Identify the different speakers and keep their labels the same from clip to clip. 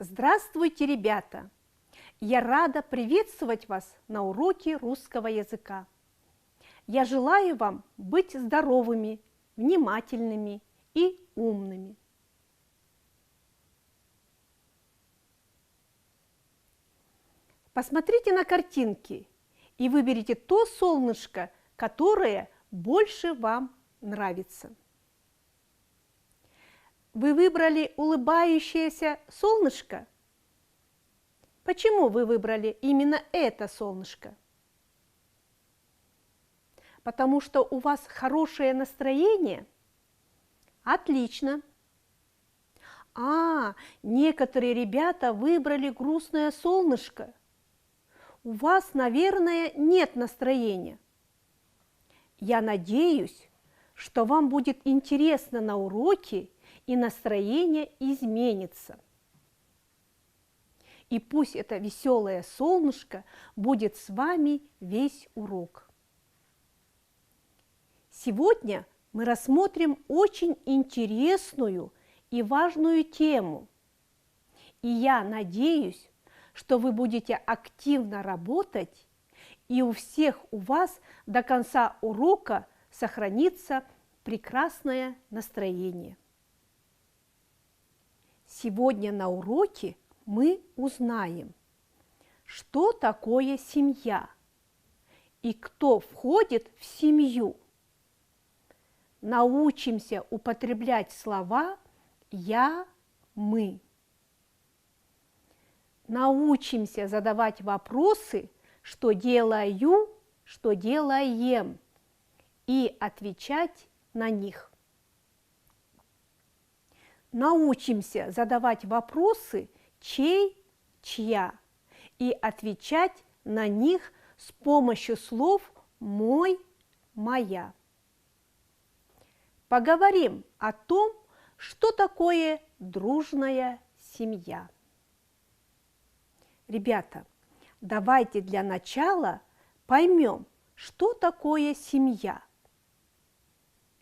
Speaker 1: Здравствуйте, ребята! Я рада приветствовать вас на уроке русского языка. Я желаю вам быть здоровыми, внимательными и умными. Посмотрите на картинки и выберите то солнышко, которое больше вам нравится. Вы выбрали улыбающееся солнышко? Почему вы выбрали именно это солнышко? Потому что у вас хорошее настроение? Отлично! Некоторые ребята выбрали грустное солнышко. У вас, наверное, нет настроения. Я надеюсь, что вам будет интересно на уроке, и настроение изменится. И пусть это веселое солнышко будет с вами весь урок. Сегодня мы рассмотрим очень интересную и важную тему. И я надеюсь, что вы будете активно работать, и у всех у вас до конца урока сохранится прекрасное настроение. Сегодня на уроке мы узнаем, что такое семья и кто входит в семью. Научимся употреблять слова «я», «мы». Научимся задавать вопросы «что делаю», «что делаем» и отвечать на них. Научимся задавать вопросы «чей», «чья» и отвечать на них с помощью слов «мой», «моя». Поговорим о том, что такое дружная семья. Ребята, давайте для начала поймем, что такое семья.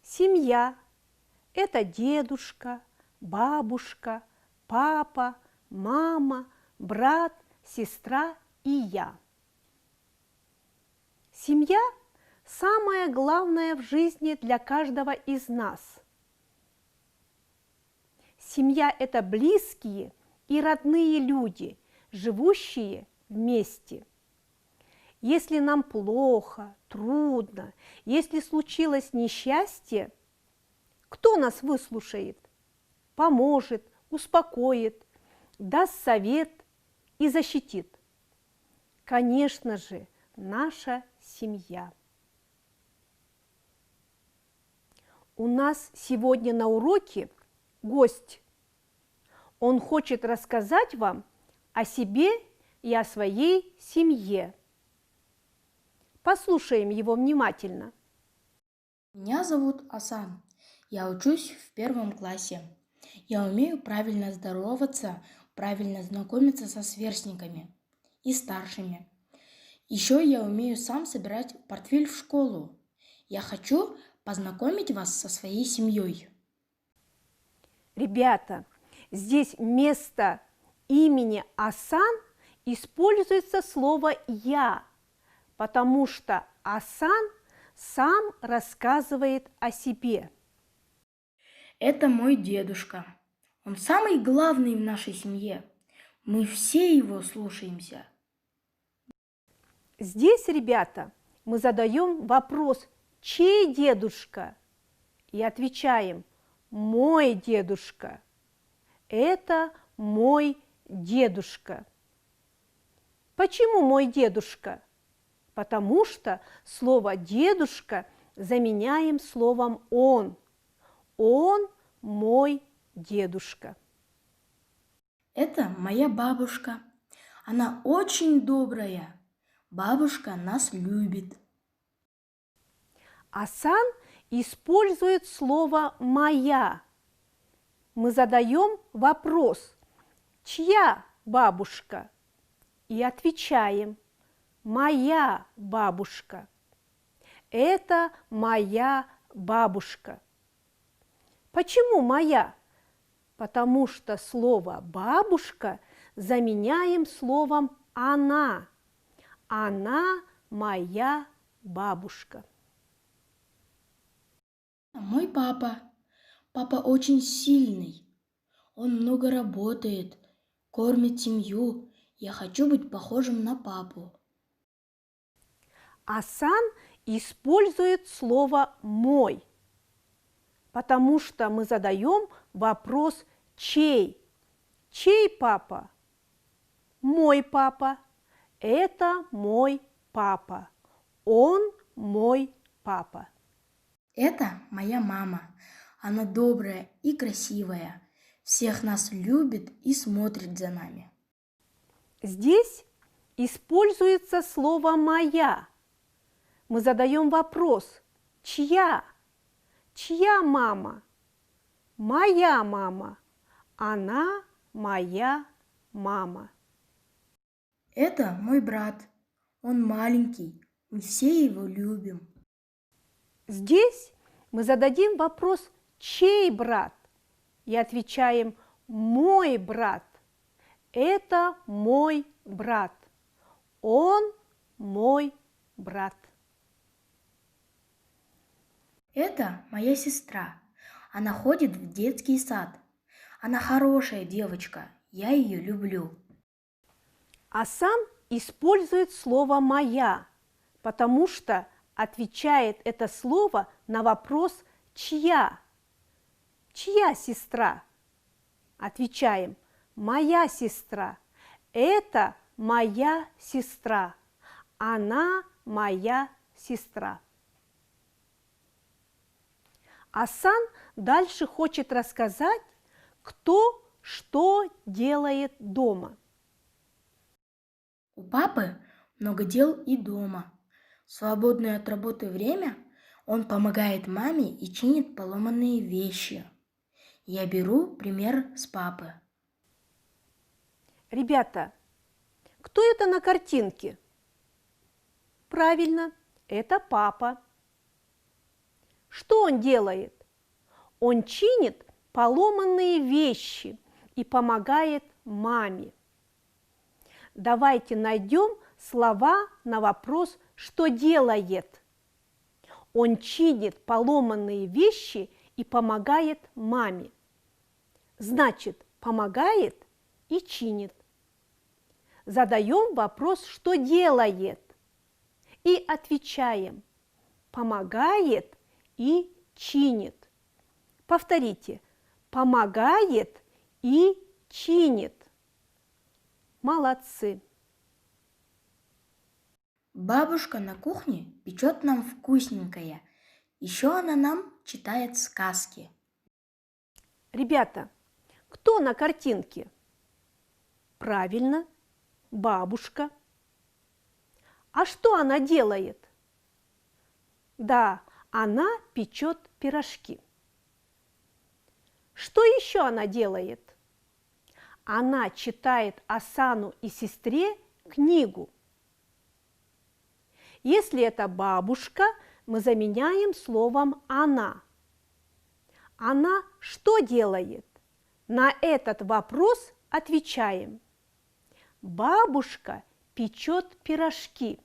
Speaker 1: Семья – это дедушка, бабушка, папа, мама, брат, сестра и я. Семья – самое главное в жизни для каждого из нас. Семья – это близкие и родные люди, живущие вместе. Если нам плохо, трудно, если случилось несчастье, кто нас выслушает, поможет, успокоит, даст совет и защитит? Конечно же, наша семья. У нас сегодня на уроке гость. Он хочет рассказать вам о себе и о своей семье. Послушаем его внимательно.
Speaker 2: Меня зовут Асан. Я учусь в 1 классе. Я умею правильно здороваться, правильно знакомиться со сверстниками и старшими. Еще я умею сам собирать портфель в школу. Я хочу познакомить вас со своей семьей.
Speaker 1: Ребята, здесь вместо имени Асан используется слово «я», потому что Асан сам рассказывает о себе.
Speaker 2: Это мой дедушка. Он самый главный в нашей семье. Мы все его слушаемся.
Speaker 1: Здесь, ребята, мы задаем вопрос «чей дедушка?» и отвечаем «мой дедушка». Это мой дедушка. Почему мой дедушка? Потому что слово «дедушка» заменяем словом «он». Он мой дедушка.
Speaker 2: Это моя бабушка. Она очень добрая. Бабушка нас любит.
Speaker 1: Асан использует слово «моя». Мы задаем вопрос «чья бабушка?» и отвечаем «моя бабушка». Это моя бабушка. Почему моя? Потому что слово «бабушка» заменяем словом «она». Она моя бабушка.
Speaker 2: Мой папа. Папа очень сильный. Он много работает, кормит семью. Я хочу быть похожим на папу.
Speaker 1: Асан использует слово «мой», потому что мы задаем вопрос «чей?». Чей папа? Мой папа. Это мой папа. Он мой папа.
Speaker 2: Это моя мама. Она добрая и красивая. Всех нас любит и смотрит за нами.
Speaker 1: Здесь используется слово «моя». Мы задаем вопрос «чья?». Чья мама? Моя мама. Она моя мама.
Speaker 2: Это мой брат. Он маленький. Мы все его любим.
Speaker 1: Здесь мы зададим вопрос «чей брат?» и отвечаем «мой брат». Это мой брат. Он мой брат.
Speaker 2: Это моя сестра. Она ходит в детский сад. Она хорошая девочка. Я ее люблю.
Speaker 1: Асан использует слово «моя», потому что отвечает это слово на вопрос «чья?». Чья сестра? Отвечаем «моя сестра». Это моя сестра. Она моя сестра. Асан дальше хочет рассказать, кто что делает дома.
Speaker 2: У папы много дел и дома. В свободное от работы время он помогает маме и чинит поломанные вещи. Я беру пример с папы.
Speaker 1: Ребята, кто это на картинке? Правильно, это папа. Что он делает? Он чинит поломанные вещи и помогает маме. Давайте найдем слова на вопрос «что делает?». Он чинит поломанные вещи и помогает маме. Значит, помогает и чинит. Задаем вопрос «что делает?» и отвечаем «помогает и чинит». Повторите «помогает и чинит». Молодцы!
Speaker 2: Бабушка на кухне печет нам вкусненькое. Еще она нам читает сказки.
Speaker 1: Ребята, кто на картинке? Правильно, бабушка. А что она делает? Да, она печет пирожки. Что еще она делает? Она читает Асану и сестре книгу. Если это бабушка, мы заменяем словом «она». Она что делает? На этот вопрос отвечаем. Бабушка печет пирожки.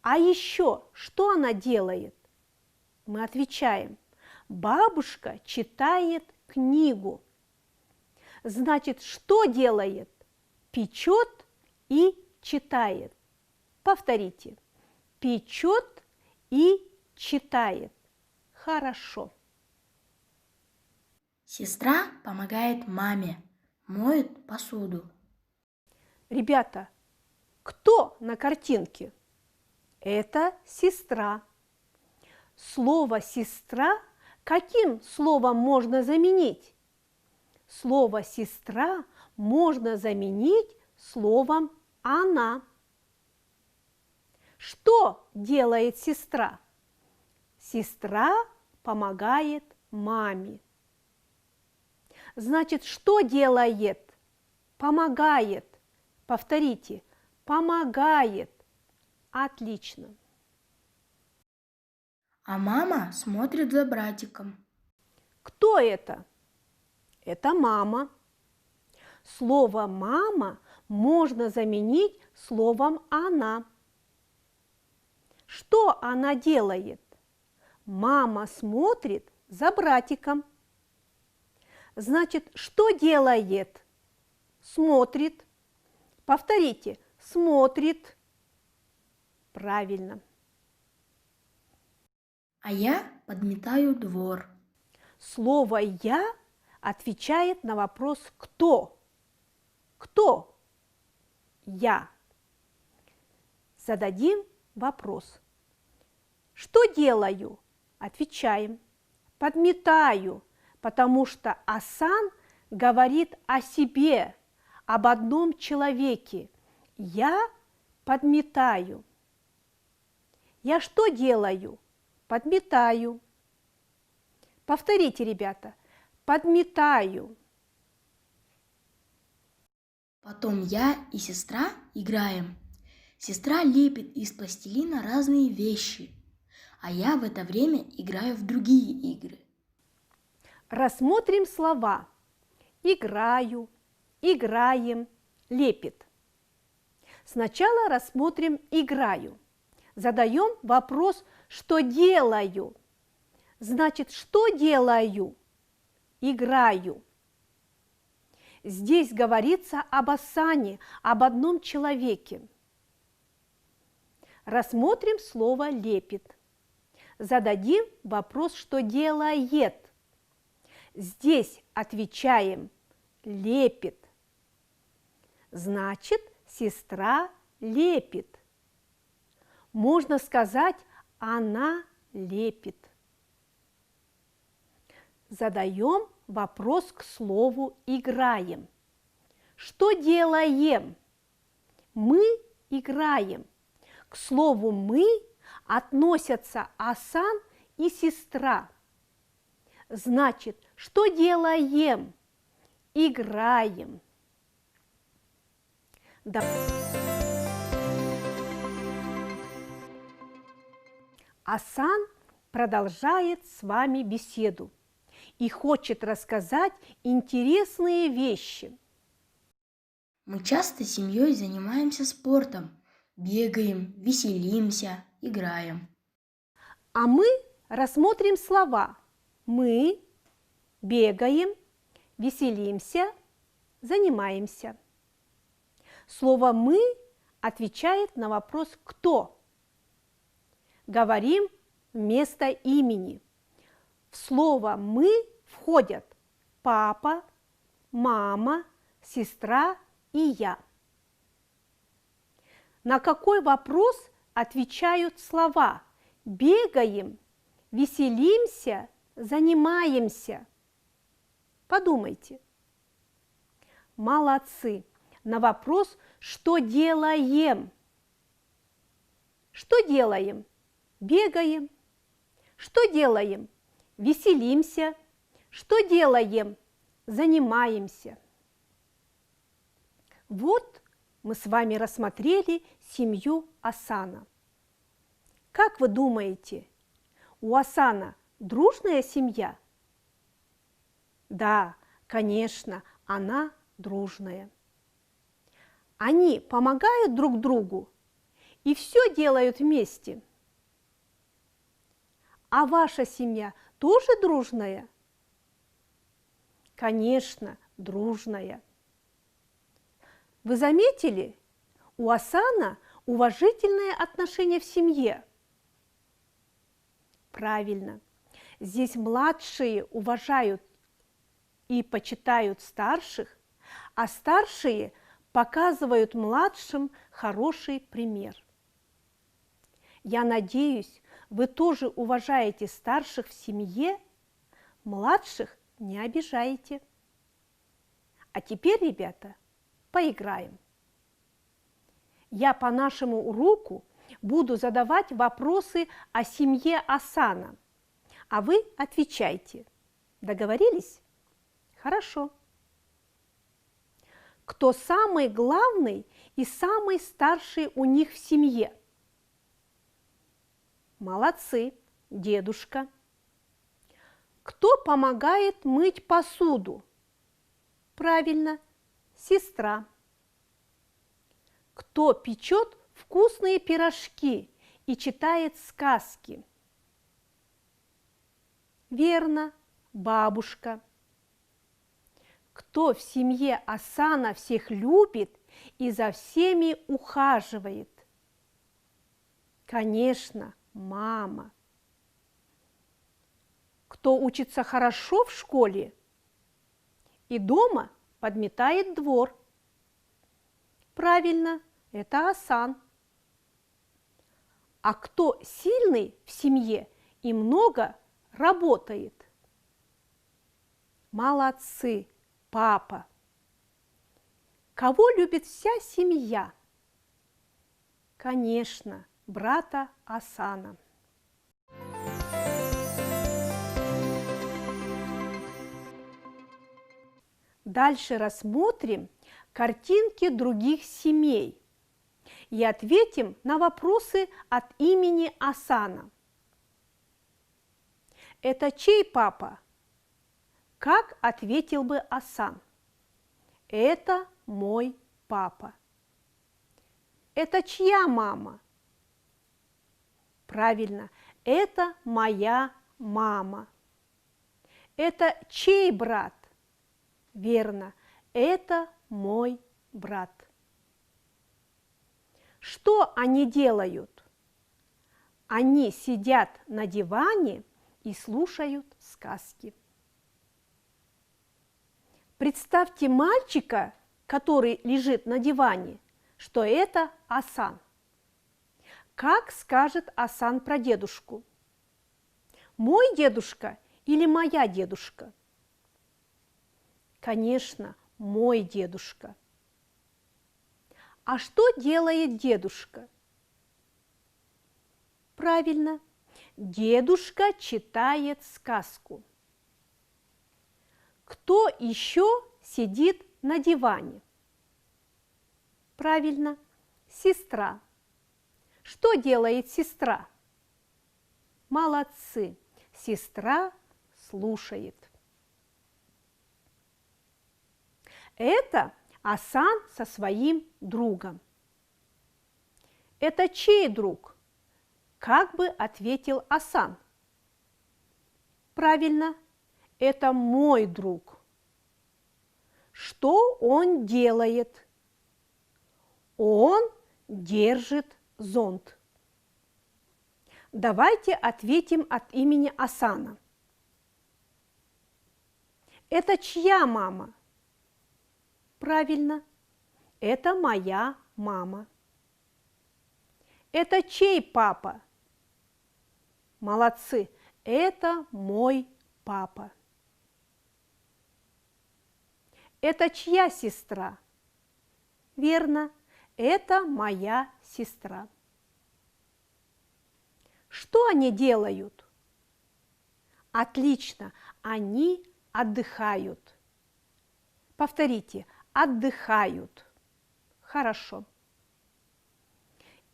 Speaker 1: А еще что она делает? Мы отвечаем. Бабушка читает книгу. Значит, что делает? Печет и читает. Повторите. Печет и читает. Хорошо.
Speaker 2: Сестра помогает маме, моет посуду.
Speaker 1: Ребята, кто на картинке? Это сестра. Слово «сестра» каким словом можно заменить? Слово «сестра» можно заменить словом «она». Что делает сестра? Сестра помогает маме. Значит, что делает? Помогает. Повторите. Помогает. Отлично.
Speaker 2: А мама смотрит за братиком.
Speaker 1: Кто это? Это мама. Слово «мама» можно заменить словом «она». Что она делает? Мама смотрит за братиком. Значит, что делает? Смотрит. Повторите. Смотрит. Правильно.
Speaker 2: А я подметаю двор.
Speaker 1: Слово «я» отвечает на вопрос «кто?». Кто? Я. Зададим вопрос. Что делаю? Отвечаем. Подметаю, потому что Асан говорит о себе, об одном человеке. Я подметаю. Я что делаю? Подметаю. Повторите, ребята. Подметаю.
Speaker 2: Потом я и сестра играем. Сестра лепит из пластилина разные вещи, а я в это время играю в другие игры.
Speaker 1: Рассмотрим слова «играю», «играем», «лепит». Сначала рассмотрим «играю». Задаем вопрос «что делаю?». Значит, что делаю? Играю. Здесь говорится об Асане, об одном человеке. Рассмотрим слово «лепит». Зададим вопрос «что делает?». Здесь отвечаем «лепит». Значит, сестра лепит. Можно сказать «она лепит». Задаем вопрос к слову «играем». Что делаем? Мы играем. К слову «мы» относятся Асан и сестра. Значит, что делаем? Играем. Асан продолжает с вами беседу и хочет рассказать интересные вещи.
Speaker 2: Мы часто с семьей занимаемся спортом, бегаем, веселимся, играем.
Speaker 1: А мы рассмотрим слова. Мы бегаем, веселимся, занимаемся. Слово «мы» отвечает на вопрос «кто?». Говорим вместо имени. В слово «мы» входят папа, мама, сестра и я. На какой вопрос отвечают слова «бегаем», «веселимся», «занимаемся»? Подумайте. Молодцы. На вопрос «что делаем?» Что делаем? Бегаем. Что делаем? Веселимся. Что делаем? Занимаемся. Вот мы с вами рассмотрели семью Асана. Как вы думаете, у Асана дружная семья? Да, конечно, она дружная. Они помогают друг другу и все делают вместе. А ваша семья тоже дружная? Конечно, дружная. Вы заметили, у Асана уважительное отношение в семье. Правильно. Здесь младшие уважают и почитают старших, а старшие показывают младшим хороший пример. Я надеюсь, вы тоже уважаете старших в семье, младших не обижаете. А теперь, ребята, поиграем. Я по нашему уроку буду задавать вопросы о семье Асана, а вы отвечайте. Договорились? Хорошо. Кто самый главный и самый старший у них в семье? Молодцы, дедушка. Кто помогает мыть посуду? Правильно, сестра. Кто печет вкусные пирожки и читает сказки? Верно, бабушка. Кто в семье Асана всех любит и за всеми ухаживает? Конечно, мама. Кто учится хорошо в школе и дома подметает двор? Правильно, это Асан. А кто сильный в семье и много работает? Молодцы, папа. Кого любит вся семья? Конечно, брата Асана. Дальше рассмотрим картинки других семей и ответим на вопросы от имени Асана. Это чей папа? Как ответил бы Асан? Это мой папа. Это чья мама? Правильно, это моя мама. Это чей брат? Верно, это мой брат. Что они делают? Они сидят на диване и слушают сказки. Представьте мальчика, который лежит на диване, что это Асан. Как скажет Асан про дедушку? Мой дедушка или моя дедушка? Конечно, мой дедушка. А что делает дедушка? Правильно, дедушка читает сказку. Кто еще сидит на диване? Правильно, сестра. Что делает сестра? Молодцы, сестра слушает. Это Асан со своим другом. Это чей друг? Как бы ответил Асан? Правильно, это мой друг. Что он делает? Он держит зонт. Давайте ответим от имени Асана. Это чья мама? Правильно, это моя мама. Это чей папа? Молодцы, это мой папа. Это чья сестра? Верно, это моя сестра. Что они делают? Отлично, они отдыхают. Повторите, отдыхают. Хорошо.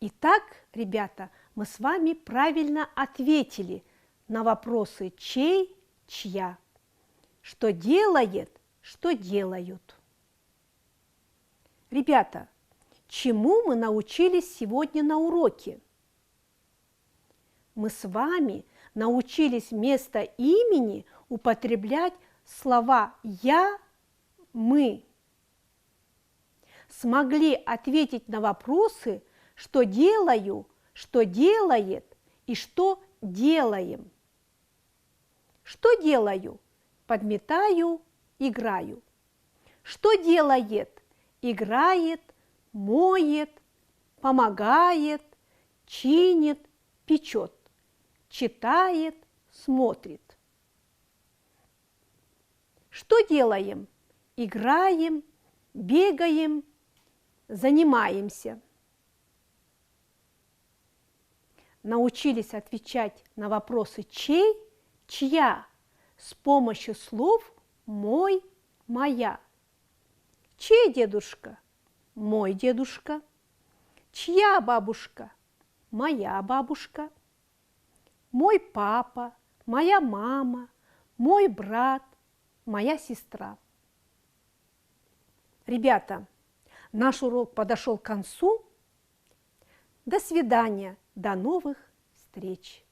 Speaker 1: Итак, ребята, мы с вами правильно ответили на вопросы чей, чья, что делает, что делают. Ребята, чему мы научились сегодня на уроке? Мы с вами научились вместо имени употреблять слова «я», «мы». Смогли ответить на вопросы, что делаю, что делает и что делаем. Что делаю? Подметаю, играю. Что делает? Играет, моет, помогает, чинит, печет, читает, смотрит. Что делаем? Играем, бегаем, занимаемся. Научились отвечать на вопросы чей, чья с помощью слов мой, моя. Чей дедушка? Мой дедушка. Чья бабушка? Моя бабушка. Мой папа, моя мама, мой брат, моя сестра. Ребята, наш урок подошел к концу. До свидания, до новых встреч!